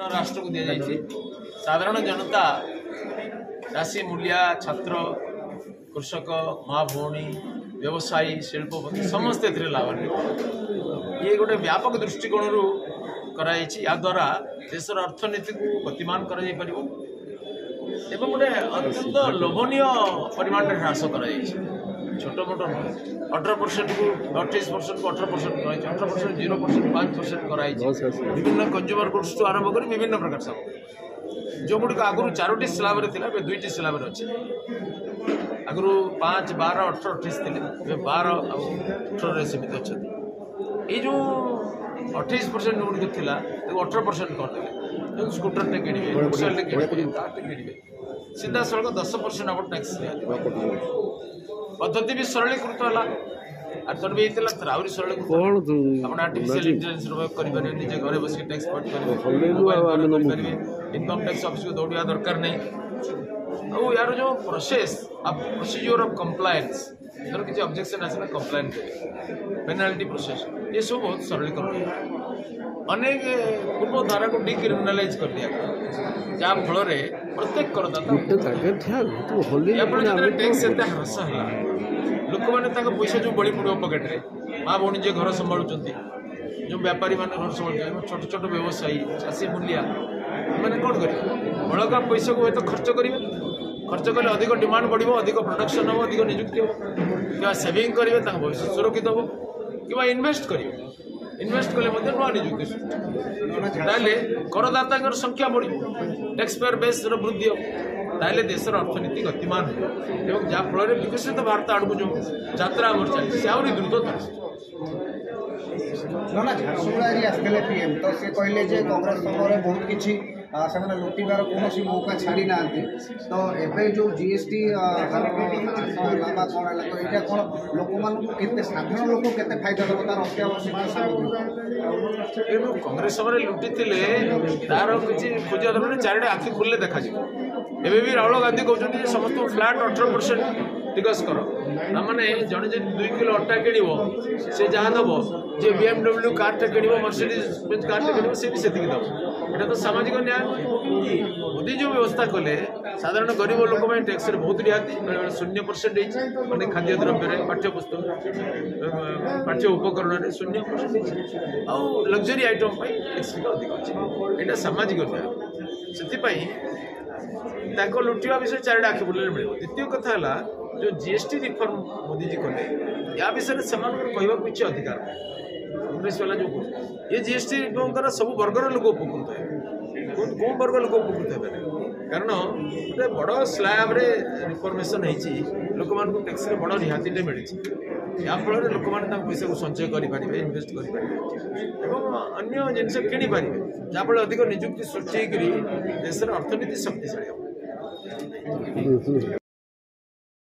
राष्ट्र को दि जाए साधारण जनता राशि मूल्य छात्र कृषक माँ भौणी व्यवसायी शिल्पपति समस्ते लाभान्वित ये गोटे व्यापक दृष्टिकोण या द्वारा देशर अर्थनीति को गतिमान कर गोटे अत्यंत लोभनीय परिमाण ह्रास कर छोट मोट 18% को 28% को 18% 18% 0% 5% कराई विभिन्न कंज्यूमर गुड्स टू आरंभ कर विभिन्न प्रकार सामग्री जो गुड़िक आगु 4टी स्लाब थे 2टी स्लाब अच्छे आगु 5, 12, 18, 28 थे 12 और 18 सीमित अच्छा ये जो 28% गुड़िक थी 18% करदे स्कूटर टे किणवे मोटरसाइकेल किणवे सीधा सड़क 10% आप टैक्स पद्धति भी सरलीकृत है आहरी सरलीकृत आर्टिफिशियल इंटेलिजेंस करेंगे निजे घर बस टैक्स करेंगे इनकम टैक्स ऑफिस को दौड़ा दरकार नहीं और यार जो प्रोसेस प्रोसीजर ऑफ कंप्लायंस धर किसी ऑब्जेक्शन आसला कंप्लायन करेंगे पेनाल्टी प्रोसेस ये सब बहुत सरलीकरण अनेक पूर्व धारा को डिक्रिमिनालाइज कर दिया जहाँ फल प्रत्येक करदाता टैक्स एत ह्रास है लोक मैंने पैसा जो बड़ी पड़ो पकेट्रे माँ भौणी जे घर संभालुं जो व्यापारी मैंने घर संभाल छोट छोट व्यवसायी चाषी मूलिया मैंने कौन करेंगे बड़का पैसा को तो खर्च करेंगे खर्च कले अधिक डिमांड बढ़ो अधिक प्रोडक्शन हम अधिक निजुक्ति हम क्या सेविंग करेंगे भविष्य सुरक्षित हम कि इन्वेस्ट करेंगे इन्वेस्ट कले नुआ निजुक्ति ताले करदाता संख्या बढ़ टैक्स पेयर बेस वृद्धि हम देशर अर्थनीति गतिमान हो जहाँफल विकसित भारत आड़क जो यात्रा चलती आहरी द्रुत झारसुगुड़ा आसते पीएम तो सी कहले कांग्रेस समय बहुत किसी लुटिबार कौन मौका छाड़ी ना तो एवं जो जीएसटी हार कौन है तो यहाँ कौन लोक मान साधारण लोक के फायदा देव तार तेणु कांग्रेस समय लुटी तार किसी खोजा दरकार चारिटे आखि खुले देखा एवं भी राहुल गांधी कहते समस्त फ्लाट 18% टिकस कर मैंने जड़े जब 2 किलो अटा किण से जहाँ दब जे BMW कारटे किण मर्सिडीज कारटे किण सी भी दब यहाँ तो सामाजिक न्याय मोदी जो व्यवस्था कले साधारण गरीब लोक टैक्स बहुत रिहाती 0% मैंने खाद्य द्रव्य पाठ्यपुस्तक पाठ्य उपकरण 0% आउ लग्जरी आइटम टैक्स अधिक अच्छे यहाँ सामाजिक न्याय से लुटिया विषय चारिटा आखि बुले मिले द्वितीय कथा जो जीएसटी रिफॉर्म मोदी जी कले या विषय से कहवा किसी अधिकार कांग्रेस वाला जो ये जीएसटी रिफॉर्म द्वारा सब वर्गर लोक उपकृत है कौन वर्ग लोक उपकृत है कारण गोटे बड़ स्लैब रिफॉर्मेशन होती लोक मान टैक्स बड़ रिहाती मिली याफल लोक मैंने पैसा को संचय करेंगे इनभेस्ट करेंगे अन्य जिनस किनीपारे जहाँफल अधिक निजुक्ति सृष्टि देशर अर्थनीति शक्तिशाली